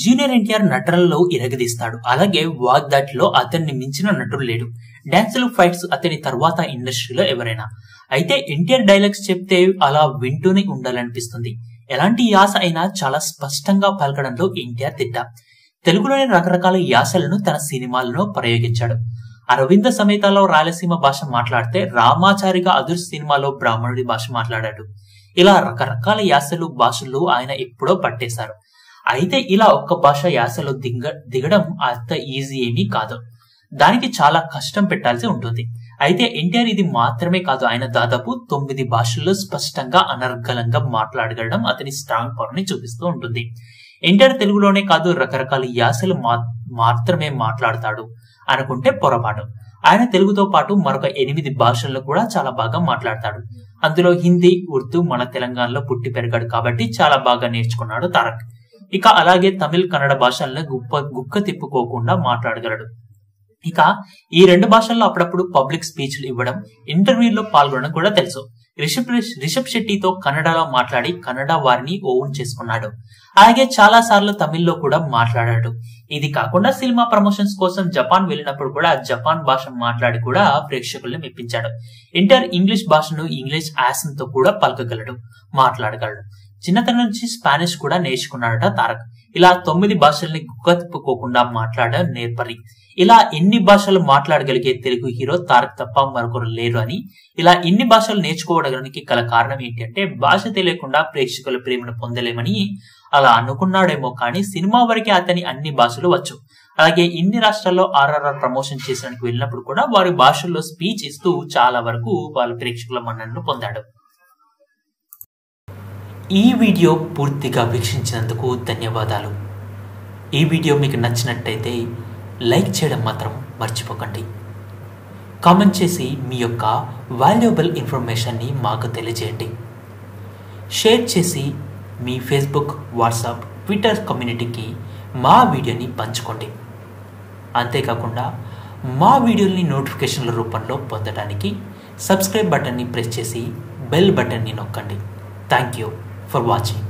Junior NTR నటనలో ఇరగదీస్తాడు. అలాగే వాగ్దాటిలో అతన్ని మించిన నటుడు లేడు. డాన్సులు, ఫైట్స్ అతని తర్వాత ఇండస్ట్రీలో ఎవరైనా. అయితే ఎన్టీఆర్ డైలాగ్స్ చెప్తే అలా వింటూనే ఉండాలనిపిస్తుంది. ఎలాంటి యాస అయినా చాలా స్పష్టంగా పలకడంలో ఎన్టీఆర్ తిట్ట. తెలుగులోని రకరకాల యాసలను తన సినిమాల్లో ప్రయోగించాడు. అరవింద సమేతలో రాయలసీమ భాష మాట్లాడితే, రామాచారిగా అదుర్స్ సినిమాలో బ్రాహ్మణుడి భాష మాట్లాడాడు. ఇలా రకరకాల యాసలు, భాషలు ఆయన ఎప్పుడో పట్టేశారు. అయితే ఇలా ఒక్క భాష యాసలో దిగడం అంత ఈజీ ఏమీ కాదు. దానికి చాలా కష్టం పెట్టాల్సి ఉంటుంది. అయితే ఎన్టీఆర్ ఇది మాత్రమే కాదు, ఆయన దాదాపు 9 భాషల్లో స్పష్టంగా అనర్గళంగా మాట్లాడగలడం అతని స్ట్రాంగ్ పవర్ ని చూపిస్తూ ఉంటుంది. ఎన్టీఆర్ తెలుగులోనే కాదు రకరకాల యాసలు మాత్రమే మాట్లాడతాడు అనుకుంటే పొరపాటు. ఆయన తెలుగుతో పాటు మరొక 8 భాషల్లో కూడా చాలా బాగా మాట్లాడతాడు. అందులో హిందీ, ఉర్దూ మన తెలంగాణలో పుట్టి పెరిగాడు కాబట్టి చాలా బాగా నేర్చుకున్నాడు తారక్. ఇక అలాగే తమిళ్, కన్నడ భాషలను గుక్క తిప్పుకోకుండా మాట్లాడగలడు. ఇక ఈ 2 భాషల్లో అప్పుడప్పుడు పబ్లిక్ స్పీచ్లు ఇవ్వడం, ఇంటర్వ్యూల్లో పాల్గొనడం కూడా తెలుసు. రిషబ్ శెట్టితో కన్నడలో మాట్లాడి కన్నడ వారిని ఓన్ చేసుకున్నాడు. అలాగే చాలా సార్లు తమిళ్లో కూడా మాట్లాడాడు. ఇది కాకుండా సినిమా ప్రమోషన్స్ కోసం జపాన్ వెళ్ళినప్పుడు కూడా జపాన్ భాష మాట్లాడి కూడా ప్రేక్షకుల్ని మెప్పించాడు. ఎన్టీఆర్ ఇంగ్లీష్ భాషను ఇంగ్లీష్ యాసంతో కూడా పలకగలడు, మాట్లాడగలడు. చిన్నతనం నుంచి స్పానిష్ కూడా నేర్చుకున్నాడట తారక్. ఇలా 9 భాషల్ని గుక్క తిప్పుకోకుండా మాట్లాడడం నేర్పరి. ఇలా ఎన్ని భాషలు మాట్లాడగలిగే తెలుగు హీరో తారక్ తప్ప మరొకరు లేరు అని, ఇలా ఇన్ని భాషలు నేర్చుకోవడానికి గల కారణం ఏంటి అంటే, భాష తెలియకుండా ప్రేక్షకుల ప్రేమను పొందలేమని అలా అనుకున్నాడేమో కానీ సినిమా వరకే అతని అన్ని భాషలు వచ్చు. అలాగే ఇన్ని రాష్ట్రాల్లో ఆర్ఆర్ఆర్ ప్రమోషన్ చేసడానికి వెళ్ళినప్పుడు కూడా వారి భాషల్లో స్పీచ్ ఇస్తూ చాలా వరకు వాళ్ళ ప్రేక్షకుల మన్ననను పొందాడు. ఈ వీడియో పూర్తిగా వీక్షించినందుకు ధన్యవాదాలు. ఈ వీడియో మీకు నచ్చినట్టయితే లైక్ చేయడం మాత్రం మర్చిపోకండి. కామెంట్ చేసి మీ యొక్క వాల్యుబుల్ ఇన్ఫర్మేషన్ని మాకు తెలియజేయండి. షేర్ చేసి మీ ఫేస్బుక్, వాట్సాప్, ట్విట్టర్ కమ్యూనిటీకి మా వీడియోని పంచుకోండి. అంతేకాకుండా మా వీడియోని నోటిఫికేషన్ల రూపంలో పొందడానికి సబ్స్క్రైబ్ బటన్ని ప్రెస్ చేసి బెల్ బటన్ని నొక్కండి. Thank you for watching.